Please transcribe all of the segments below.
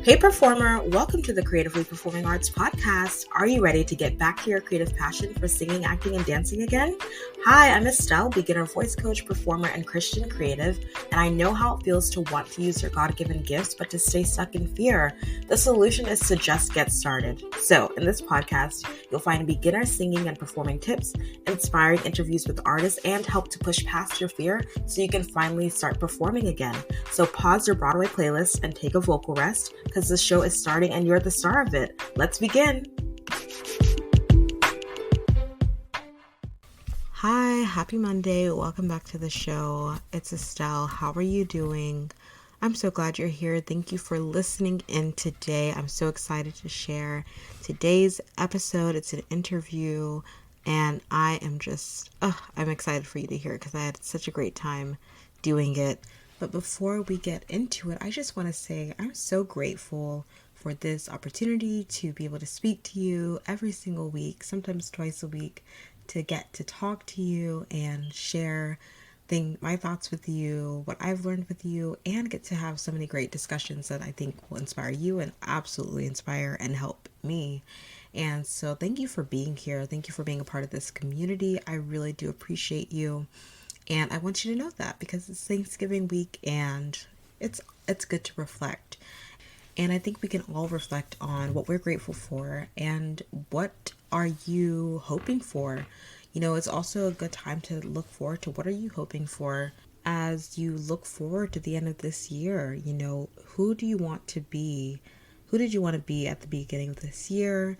Hey performer, welcome to the Creatively Performing Arts podcast. Are you ready to get back to your creative passion for singing, acting, and dancing again? Hi, I'm Estelle, beginner voice coach, performer, and Christian creative, and I know how it feels to want to use your God-given gifts, but to stay stuck in fear. The solution is to just get started. So, in this podcast, you'll find beginner singing and performing tips, inspiring interviews with artists, and help to push past your fear so you can finally start performing again. So pause your Broadway playlist and take a vocal rest, because the show is starting and you're the star of it. Let's begin. Hi, happy Monday. Welcome back to the show. It's Estelle. How are you doing? I'm so glad you're here. Thank you for listening in today. I'm so excited to share today's episode. It's an interview and I am I'm excited for you to hear it because I had such a great time doing it. But before we get into it, I just want to say I'm so grateful for this opportunity to be able to speak to you every single week, sometimes twice a week, to get to talk to you and share my thoughts with you, what I've learned with you, and get to have so many great discussions that I think will inspire you and absolutely inspire and help me. And so thank you for being here. Thank you for being a part of this community. I really do appreciate you. And I want you to know that because it's Thanksgiving week and it's good to reflect. And I think we can all reflect on what we're grateful for and what are you hoping for. You know, it's also a good time to look forward to what are you hoping for as you look forward to the end of this year. You know, who do you want to be? Who did you want to be at the beginning of this year?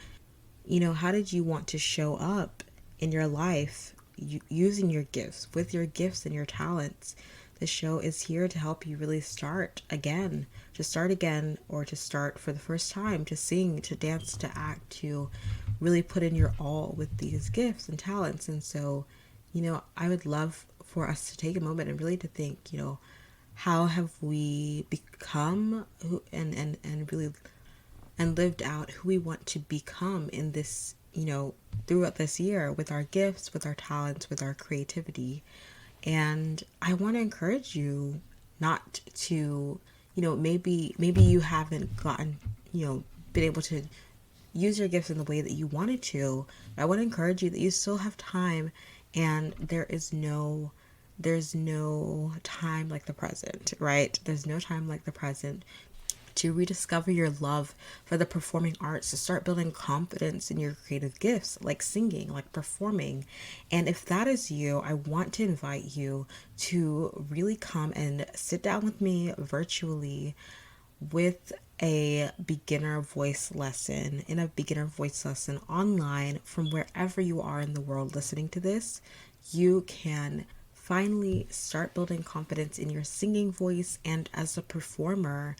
You know, how did you want to show up in your life? Using your gifts, with your gifts and your talents. The show is here to help you really start again, or to start for the first time, to sing, to dance, to act, to really put in your all with these gifts and talents. And so, you know, I would love for us to take a moment and really to think, you know, how have we become who and really and lived out who we want to become in this, you know, throughout this year with our gifts, with our talents, with our creativity. And I want to encourage you not to, you know, maybe you haven't gotten, you know, been able to use your gifts in the way that you wanted to. I want to encourage you that you still have time and there's no time like the present, right? There's no time like the present to rediscover your love for the performing arts, to start building confidence in your creative gifts, like singing, like performing. And if that is you, I want to invite you to really come and sit down with me virtually with a beginner voice lesson, online from wherever you are in the world listening to this. You can finally start building confidence in your singing voice and as a performer,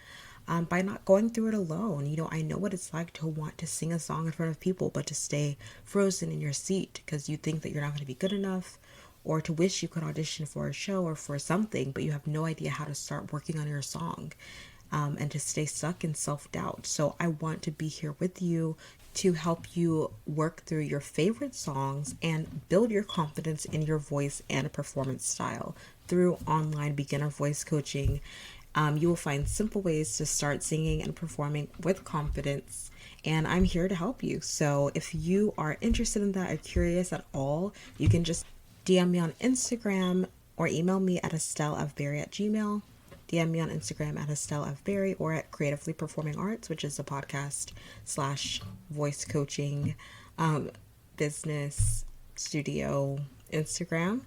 by not going through it alone. You know, I know what it's like to want to sing a song in front of people, but to stay frozen in your seat because you think that you're not going to be good enough, or to wish you could audition for a show or for something, but you have no idea how to start working on your song, and to stay stuck in self-doubt. So I want to be here with you to help you work through your favorite songs and build your confidence in your voice and performance style through online beginner voice coaching. You will find simple ways to start singing and performing with confidence, and I'm here to help you. So if you are interested in that or curious at all, you can just DM me on Instagram or email me at estellefberry@gmail. DM me on Instagram at estellefberry or at Creatively Performing Arts, which is a podcast / voice coaching business studio Instagram.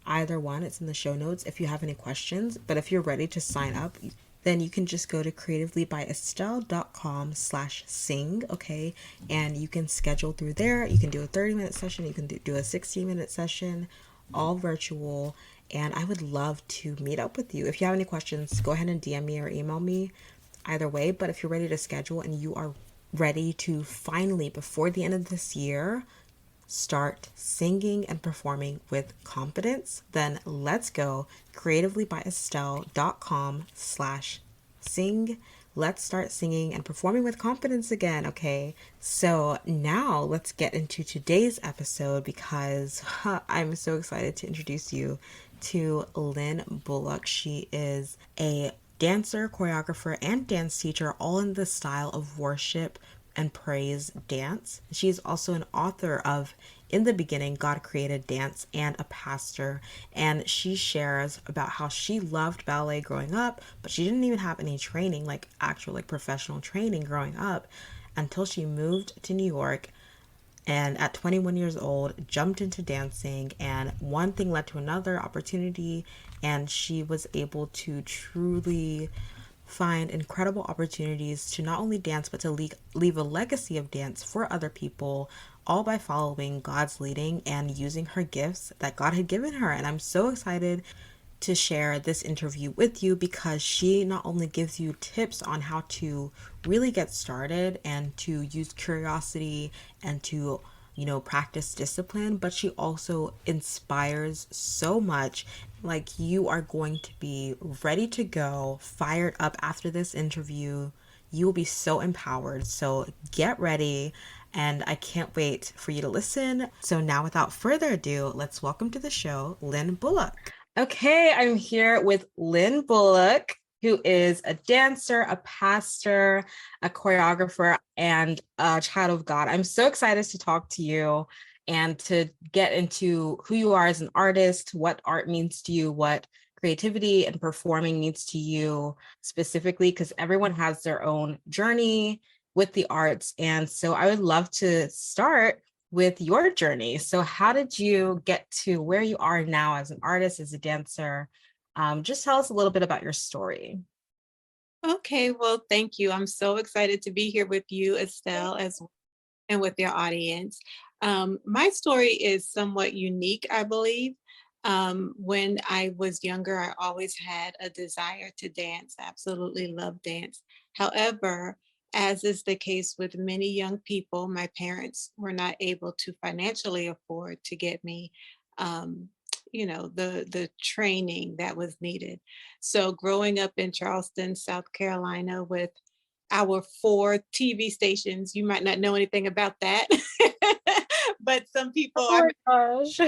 Either one, it's in the show notes if you have any questions. But if you're ready to sign up, then you can just go to creativelybyestelle.com/sing, okay? And you can schedule through there. You can do a 30-minute session. You can do a 60-minute session, all virtual. And I would love to meet up with you. If you have any questions, go ahead and DM me or email me either way. But if you're ready to schedule and you are ready to finally, before the end of this year, start singing and performing with confidence, then let's go. creativelybyestelle.com/sing. Let's start singing and performing with confidence again, okay? So now let's get into today's episode because I'm so excited to introduce you to Lynn Bullock. She is a dancer, choreographer, and dance teacher, all in the style of worship and praise dance. She's also an author of In the Beginning, God Created Dance, and a pastor. And she shares about how she loved ballet growing up, but she didn't even have any training, like actual like professional training growing up, until she moved to New York and at 21 years old jumped into dancing, and one thing led to another opportunity, and she was able to truly find incredible opportunities to not only dance but to leave a legacy of dance for other people, all by following God's leading and using her gifts that God had given her. And I'm so excited to share this interview with you because she not only gives you tips on how to really get started and to use curiosity and to, practice discipline, but she also inspires so much. Like, you are going to be ready to go, fired up after this interview. You will be so empowered. So get ready. And I can't wait for you to listen. So now, without further ado, let's welcome to the show Lynn Bullock. Okay, I'm here with Lynn Bullock, who is a dancer, a pastor, a choreographer, and a child of God. I'm so excited to talk to you and to get into who you are as an artist, what art means to you, what creativity and performing means to you specifically, because everyone has their own journey with the arts. And so I would love to start with your journey. So, how did you get to where you are now as an artist, as a dancer? Just tell us a little bit about your story. Okay, well, thank you. I'm so excited to be here with you, Estelle, as and with your audience. My story is somewhat unique, I believe. When I was younger, I always had a desire to dance. I absolutely love dance. However, as is the case with many young people, my parents were not able to financially afford to get me, um, the training that was needed. So, growing up in Charleston, South Carolina, with our 4 TV stations. You might not know anything about that, but some people, Oh my gosh.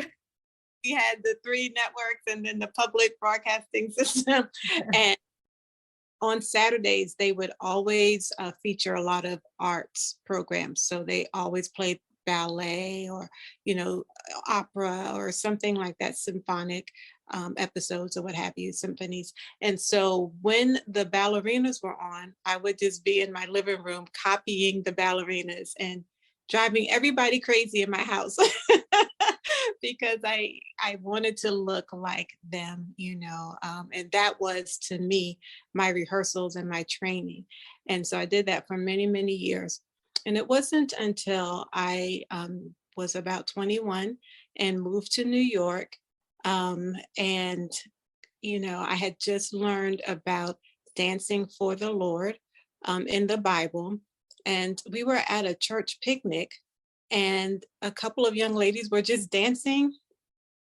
we had the 3 networks and then the public broadcasting system. And on Saturdays, they would always feature a lot of arts programs. So they always played ballet or, you know, opera or something like that, symphonic episodes or what have you, symphonies. And so when the ballerinas were on, I would just be in my living room copying the ballerinas and driving everybody crazy in my house because I wanted to look like them, and that was to me my rehearsals and my training. And so I did that for many, many years. And it wasn't until I was about 21 and moved to New York. And, I had just learned about dancing for the Lord in the Bible. And we were at a church picnic, and a couple of young ladies were just dancing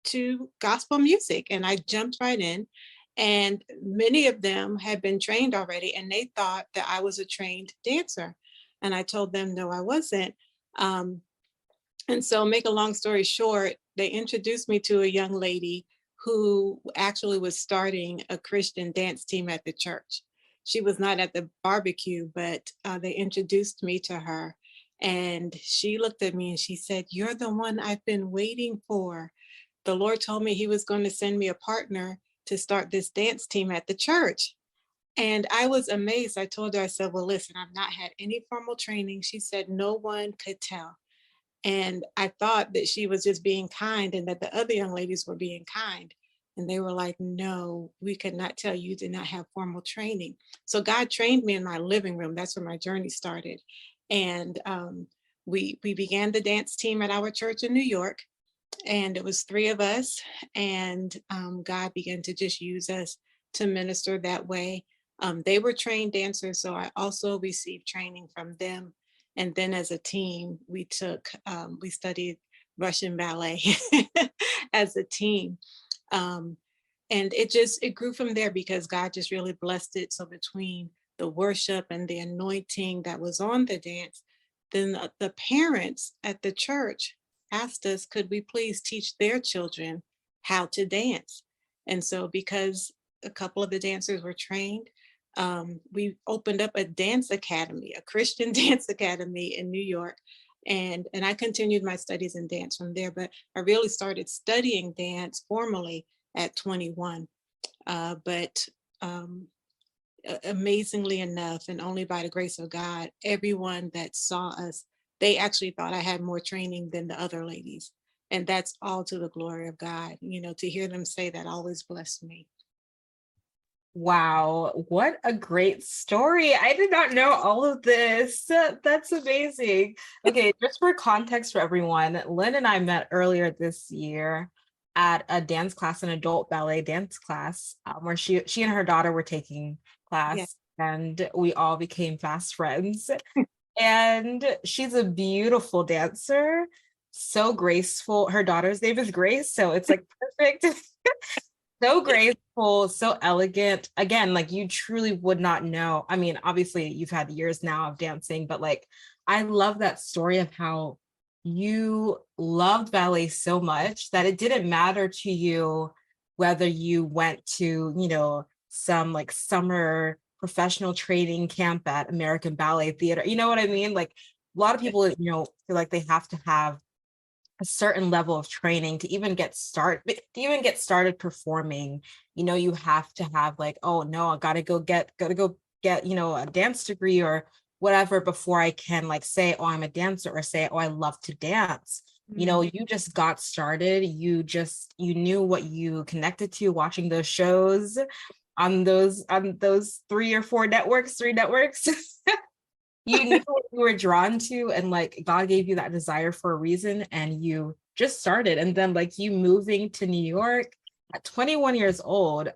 to gospel music, and I jumped right in. And many of them had been trained already, and they thought that I was a trained dancer. And I told them, no, I wasn't. Um, and so, make a long story short, they introduced me to a young lady who actually was starting a Christian dance team at the church. She was not at the barbecue, but they introduced me to her. And she looked at me and she said, "You're the one I've been waiting for. The Lord told me he was going to send me a partner to start this dance team at the church." And I was amazed. I told her, I said, "Well, listen, I've not had any formal training." She said, "No one could tell." And I thought that she was just being kind and that the other young ladies were being kind. And they were like, "No, we could not tell. You did not have formal training." So God trained me in my living room. That's where my journey started. And we began the dance team at our church in New York, and it was 3 of us. And God began to just use us to minister that way. They were trained dancers, so I also received training from them. And then as a team, we studied Russian ballet as a team. um, and it grew from there because God just really blessed it. So between the worship and the anointing that was on the dance, then the parents at the church asked us, could we please teach their children how to dance? And so because a couple of the dancers were trained, we opened up a dance academy, a Christian dance academy in New York. And I continued my studies in dance from there, but I really started studying dance formally at 21. But amazingly enough, and only by the grace of God, everyone that saw us, they actually thought I had more training than the other ladies. And that's all to the glory of God. You know, to hear them say that always blessed me. Wow, what a great story. I did not know all of this. That's amazing. Okay, just for context for everyone, Lynn and I met earlier this year at a dance class, an adult ballet dance class, where she and her daughter were taking Yeah. class, and we all became fast friends. And she's a beautiful dancer, so graceful. Her daughter's name is Grace, so it's like perfect. So graceful, so elegant. Again, like you truly would not know. I mean, obviously, you've had years now of dancing, but like, I love that story of how you loved ballet so much that it didn't matter to you whether you went to, some like summer professional training camp at American Ballet Theater. You know what I mean? Like, a lot of people, feel like they have to have a certain level of training to even get started performing. You have to have like, oh no, I gotta go get a dance degree or whatever before I can like say, oh, I'm a dancer, or say, oh, I love to dance. Mm. You just got started. You knew what you connected to watching those shows on those three networks. You knew what you were drawn to, and like God gave you that desire for a reason, and you just started. And then like you moving to New York at 21 years old,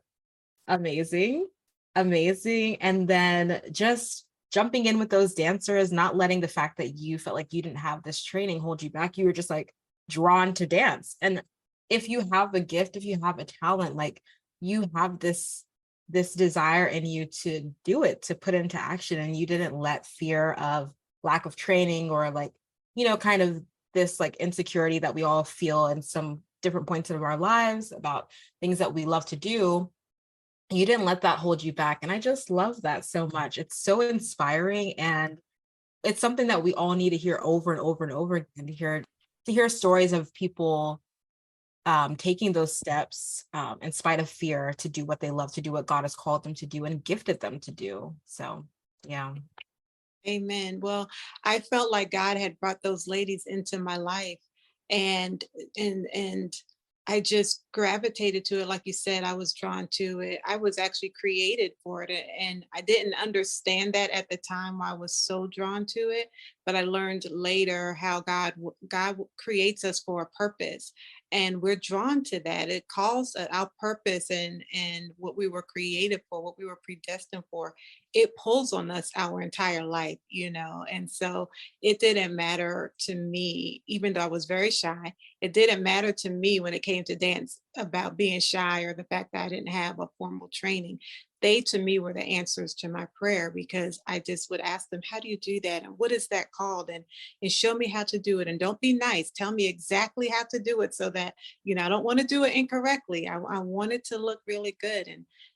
amazing, amazing. And then just jumping in with those dancers, not letting the fact that you felt like you didn't have this training hold you back. You were just like drawn to dance. And if you have a gift, if you have a talent, like you have this desire in you to do it, to put into action, and you didn't let fear of lack of training, or like, kind of this like insecurity that we all feel in some different points of our lives about things that we love to do. You didn't let that hold you back. And I just love that so much. It's so inspiring, and it's something that we all need to hear over and over and over again, to hear stories of people taking those steps in spite of fear to do what they love to do, what God has called them to do and gifted them to do. So, yeah. Amen. Well, I felt like God had brought those ladies into my life, and and I just gravitated to it. Like you said, I was drawn to it. I was actually created for it, and I didn't understand that at the time why I was so drawn to it. But I learned later how God creates us for a purpose, and we're drawn to that. It calls our purpose and what we were created for, what we were predestined for. It pulls on us our entire life, and so it didn't matter to me, even though I was very shy. It didn't matter to me when it came to dance about being shy or the fact that I didn't have a formal training. They to me were the answers to my prayer, because I just would ask them, how do you do that, and what is that called, and show me how to do it, and don't be nice, tell me exactly how to do it, so that I don't want to do it incorrectly. I want it to look really good.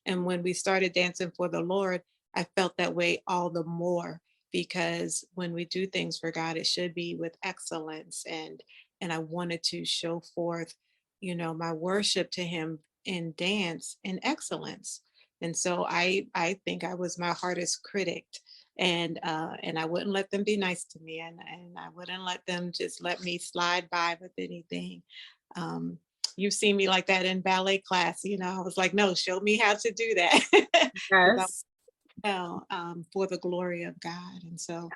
And when we started dancing for the Lord, I felt that way all the more, because when we do things for God, it should be with excellence. And I wanted to show forth, my worship to him in dance and excellence. And so I think I was my hardest critic. And I wouldn't let them be nice to me, and I wouldn't let them just let me slide by with anything. Um, you've seen me like that in ballet class. I was like, no, show me how to do that. Because Yes. for the glory of God. And so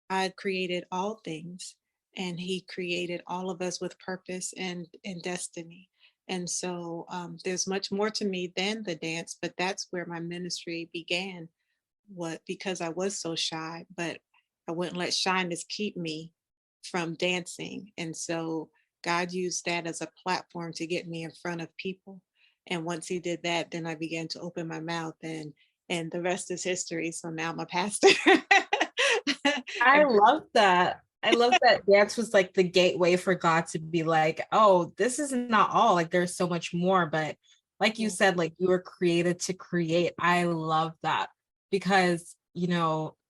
God created all things, and he created all of us with purpose and destiny. And so there's much more to me than the dance, but that's where my ministry began. What Because I was so shy, but I wouldn't let shyness keep me from dancing. And so God used that as a platform to get me in front of people. And once he did that, then I began to open my mouth, and the rest is history. So now I'm a pastor. I And love that. I love that dance was like the gateway for God to be like, oh, this is not all. Like there's so much more. But like you yeah, said, like you were created to create. I love that. because,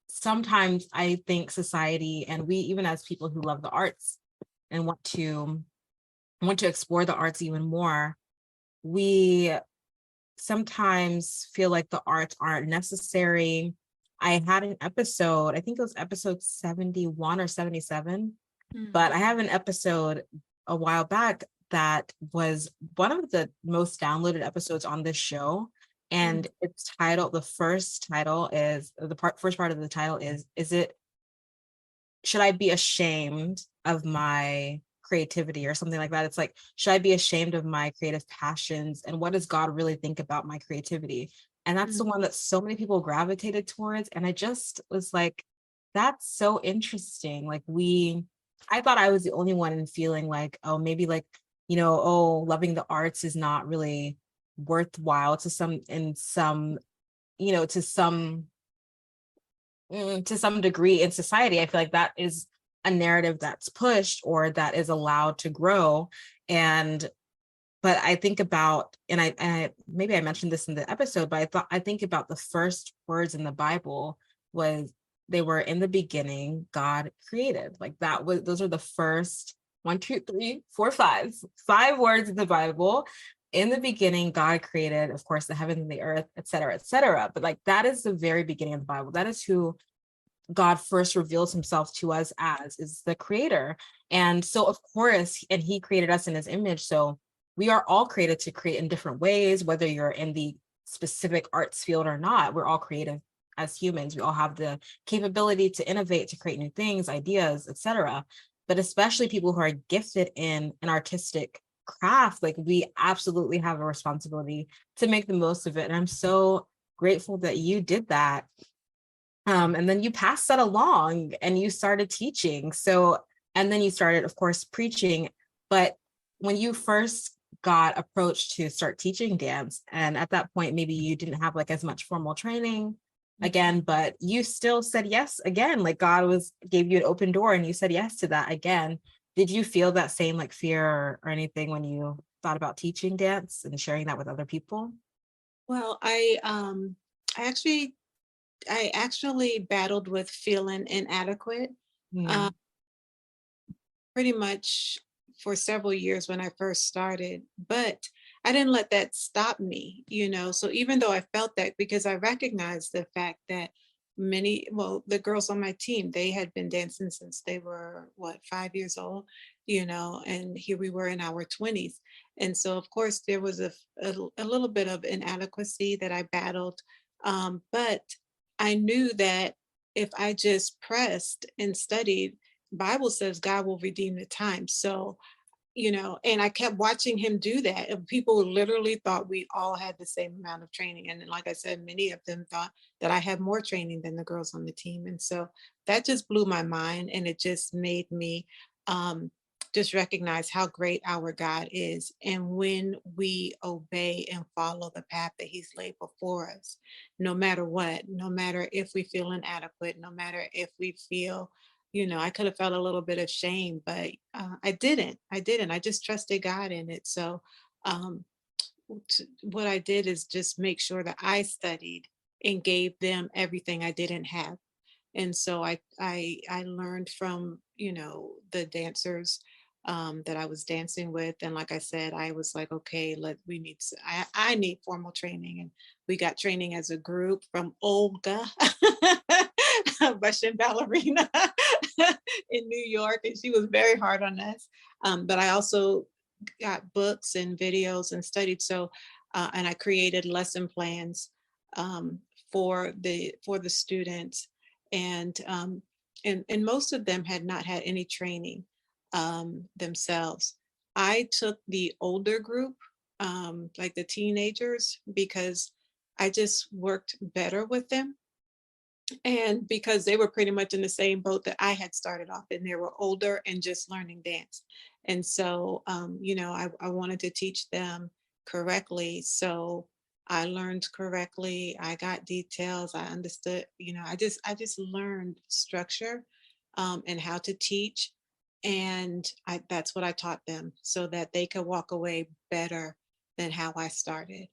sometimes I think society, and we, even as people who love the arts and want to explore the arts even more, we sometimes feel like the arts aren't necessary. I had an episode, I think it was episode 71 or 77, but I Mhm. have an episode a while back that was one of the most downloaded episodes on this show. Mhm. And it's titled, the first title is first part of the title is it should I be ashamed of my creativity or something like that? It's like, should I be ashamed of my creative passions? And what does God really think about my creativity? And that's the Mhm. one that so many people gravitated towards. And I just was like, that's so interesting. I thought I was the only one in feeling like, oh, maybe like, oh, loving the arts is not really worthwhile to some, in some, to some to some degree in society. I feel like that is a narrative that's pushed or that is allowed to grow. And but I think about, and I maybe I mentioned this in the episode, but I think about the first words in the Bible was they were in the beginning, God created. Like that was those are the first one, two, three, four, five words in the Bible. In the beginning, God created, of course, the heavens and the earth, et cetera, et cetera. But like that is the very beginning of the Bible. That is who God first reveals himself to us as, is the creator. And so of course, and he created us in his image. So we are all created to create in different ways, whether you're in the specific arts field or not. We're all creative as humans. We all have the capability to innovate, to create new things, ideas, etc. But especially people who are gifted in an artistic craft, like we absolutely have a responsibility to make the most of it. And I'm so grateful that you did that, and then you passed that along and you started teaching. So, and then you started, of course, preaching. But when you first got approached to start teaching dance, and at that point, maybe you didn't have like as much formal training Mhm. again, but you still said yes again, like God gave you an open door and you said yes to that again. Did you feel that same like fear or anything when you thought about teaching dance and sharing that with other people? Well, I actually I actually battled with feeling inadequate. Uh, Mm, pretty much for several years when I first started, but I didn't let that stop me. So even though I felt that, because I recognized the fact that well, the girls on my team, they had been dancing since they were, what, 5 years old, and here we were in our 20s. And so, of course, there was a little bit of inadequacy that I battled. But I knew that if I just pressed and studied, Bible says God will redeem the time. So, and I kept watching him do that. And people literally thought we all had the same amount of training. And then, like I said, many of them thought that I had more training than the girls on the team. And so that just blew my mind. And it just made me um, just recognize how great our God is. And when we obey and follow the path that he's laid before us, no matter what, no matter if we feel inadequate, no matter if we feel, I could have felt a little bit of shame, but I didn't. I didn't. I just trusted God in it. So, um, what I did is just make sure that I studied and gave them everything I didn't have. And so I learned from the dancers that I was dancing with, and like I said, I was like, okay, I need formal training, and we got training as a group from Olga, Russian ballerina in New York, and she was very hard on us. But I also got books and videos and studied. So, and I created lesson plans um, for the students, and and most of them had not had any training themselves. I took the older group, like the teenagers, because I just worked better with them, and because they were pretty much in the same boat that I had started off in. They were older and just learning dance. And so, I wanted to teach them correctly. So I learned correctly. I got details. I understood, I just learned structure and how to teach. And that's what I taught them so that they could walk away better than how I started.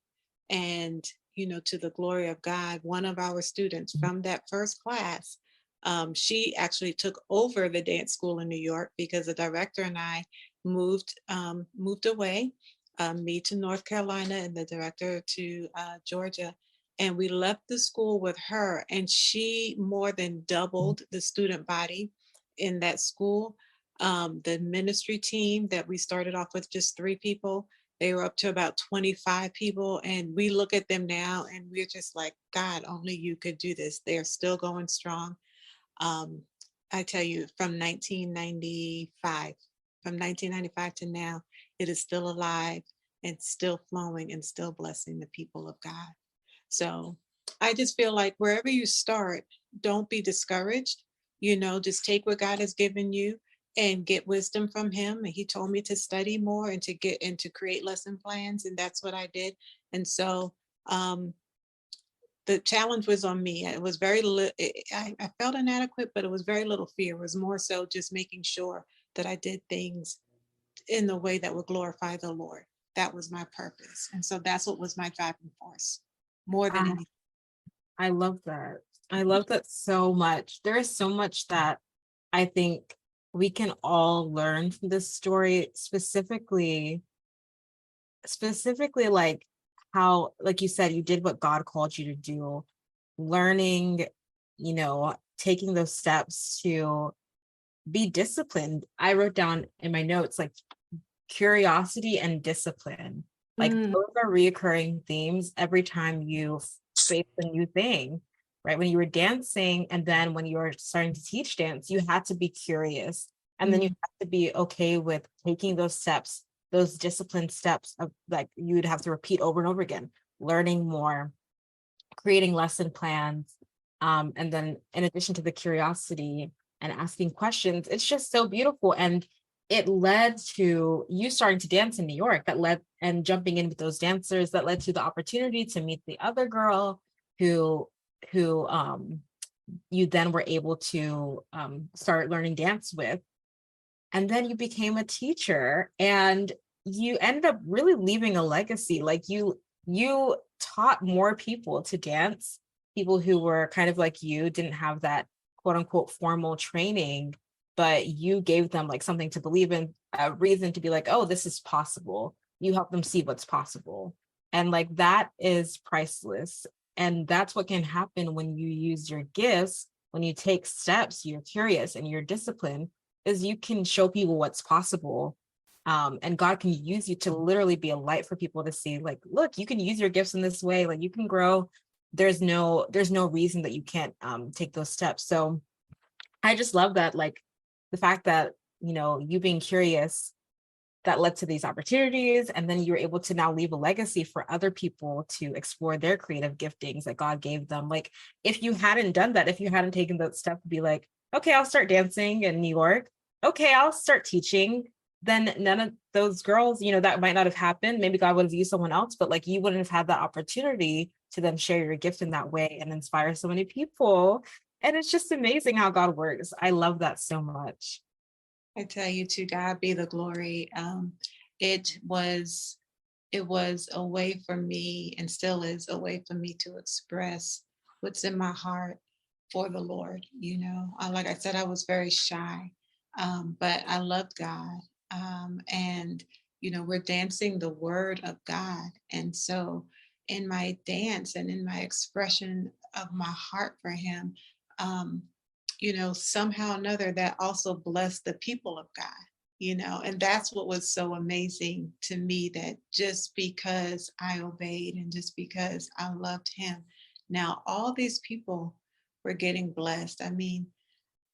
And to the glory of God, one of our students from that first class, she actually took over the dance school in New York because the director and I moved away, me to North Carolina and the director to Georgia. And we left the school with her, and she more than doubled the student body in that school. The ministry team that we started off with just 3 people, they were up to about 25 people. And we look at them now and we're just like, God, only you could do this. They're still going strong. Um, I tell you, from 1995 to now, it is still alive and still flowing and still blessing the people of God. So I just feel like wherever you start, don't be discouraged. Just take what God has given you and get wisdom from him. And he told me to study more and to get and to create lesson plans. And that's what I did. And so um, the challenge was on me. It was very little, I felt inadequate, but it was very little fear. It was more so just making sure that I did things in the way that would glorify the Lord. That was my purpose. And so that's what was my driving force more than I, anything. I love that. I love that so much. There is so much that I think we can all learn from this story, specifically like how, like you said, you did what God called you to do, learning, taking those steps to be disciplined. I wrote down in my notes like curiosity and discipline. Like Mm, those are reoccurring themes every time you face a new thing, right? When you were dancing and then when you were starting to teach dance, you had to be curious. And then you mm, have to be okay with taking those steps, those disciplined steps of like you would have to repeat over and over again, learning more, creating lesson plans. And then in addition to the curiosity and asking questions, it's just so beautiful. And it led to you starting to dance in New York, that led and jumping in with those dancers, that led to the opportunity to meet the other girl who who you then were able to start learning dance with. And then you became a teacher and you ended up really leaving a legacy. Like you taught more people to dance, people who were kind of like you, didn't have that quote unquote formal training, but you gave them like something to believe in, a reason to be like, oh, this is possible. You help them see what's possible. And like that is priceless. And that's what can happen when you use your gifts, when you take steps, you're curious and you're disciplined, is you can show people what's possible. And God can use you to literally be a light for people to see, like, look, you can use your gifts in this way, like you can grow. There's no reason that you can't take those steps. So I just love that, like the fact that, you being curious, that led to these opportunities. And then you're able to now leave a legacy for other people to explore their creative giftings that God gave them. Like, if you hadn't done that, if you hadn't taken that step to be like, okay, I'll start dancing in New York, okay, I'll start teaching, then none of those girls, that might not have happened. Maybe God would have used someone else, but like you wouldn't have had that opportunity to then share your gift in that way and inspire so many people. And it's just amazing how God works. I love that so much. I tell you, to God be the glory. It was it was a way for me, and still is a way for me to express what's in my heart for the Lord. Like I said, I was very shy, but I loved God. And we're dancing the word of God. And so in my dance and in my expression of my heart for him, um, somehow or another that also blessed the people of God. And that's what was so amazing to me, that just because I obeyed and just because I loved him, now all these people were getting blessed. I mean,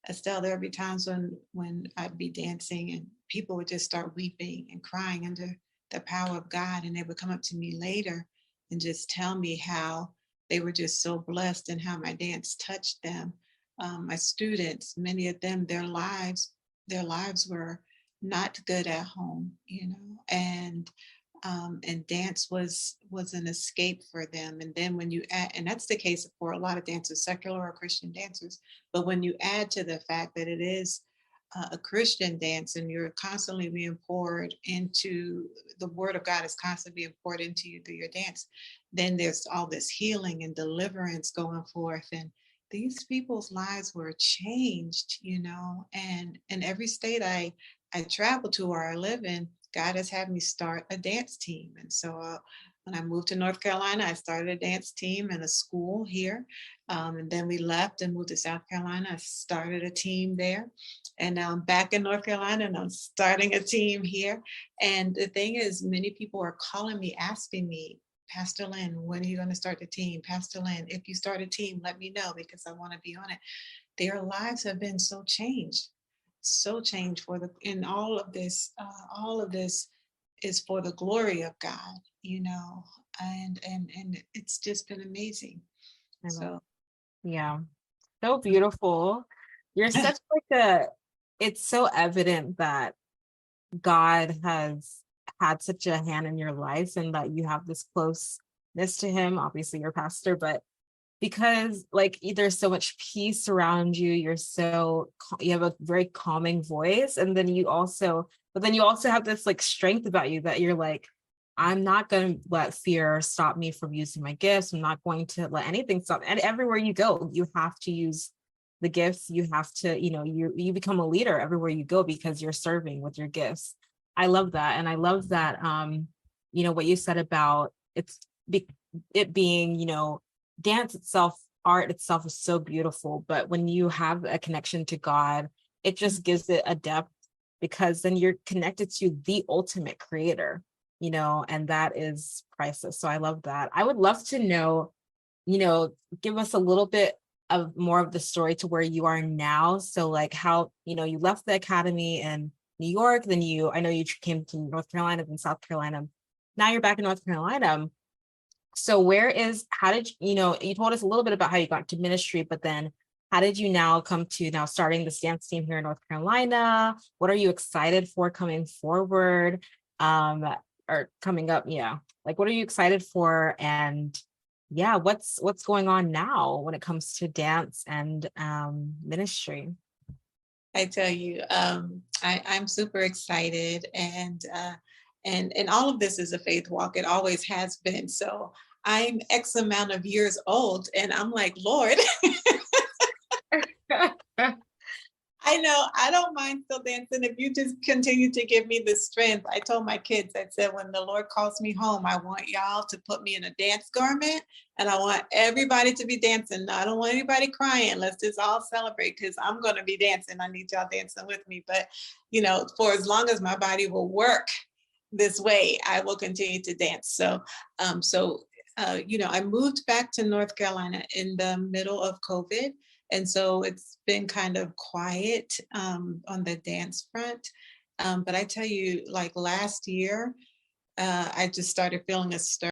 Estelle, there would be times when I'd be dancing and people would just start weeping and crying under the power of God, and they would come up to me later and just tell me how they were just so blessed and how my dance touched them. My students, many of them, their lives were not good at home, and dance was an escape for them. And then when you add, and that's the case for a lot of dancers, secular or Christian dancers, but when you add to the fact that it is a Christian dance and you're constantly being poured into, the word of God is constantly being poured into you through your dance, then there's all this healing and deliverance going forth. And these people's lives were changed, and in every state I travel to or I live in, God has had me start a dance team. And so when I moved to North Carolina, I started a dance team in a school here. And then we left and moved to South Carolina. I started a team there. And now I'm back in North Carolina and I'm starting a team here. And the thing is, many people are calling me, asking me, Pastor Lynn, when are you going to start the team? Pastor Lynn, if you start a team, let me know because I want to be on it. Their lives have been so changed for the, in all of this is for the glory of God, and it's just been amazing. I love. So Yeah, so beautiful. You're such like a. It's so evident that God has had such a hand in your life and that you have this closeness to him. Obviously, your pastor, but because like there's so much peace around you, you have a very calming voice, and then you also have this like strength about you that you're like, I'm not going to let fear stop me from using my gifts. I'm not going to let anything stop. And everywhere you go, you have to use the gifts. You have to, you become a leader everywhere you go because you're serving with your gifts. I love that. And I love that, what you said about be, it being, dance itself, art itself is so beautiful. But when you have a connection to God, it just gives it a depth because then you're connected to the ultimate creator, and that is priceless. So I love that. I would love to know, give us a little bit of more of the story to where you are now. So like how, you left the academy in New York, then I know you came to North Carolina, then South Carolina. Now you're back in North Carolina. So how did you told us a little bit about how you got to ministry, but then how did you now come to now starting this dance team here in North Carolina? What are you excited for coming forward? Or coming up? Yeah. Like what are you excited for? And yeah, what's going on now when it comes to dance and ministry? I tell you, I'm super excited, and all of this is a faith walk. It always has been. So I'm X amount of years old, and I'm like, Lord, I know I don't mind still dancing if you just continue to give me the strength. I told my kids, I said, when the Lord calls me home, I want y'all to put me in a dance garment and I want everybody to be dancing. I don't want anybody crying. Let's just all celebrate because I'm going to be dancing. I need y'all dancing with me. But, for as long as my body will work this way, I will continue to dance. I moved back to North Carolina in the middle of COVID. And so it's been kind of quiet on the dance front. But I tell you, like last year, I just started feeling a stir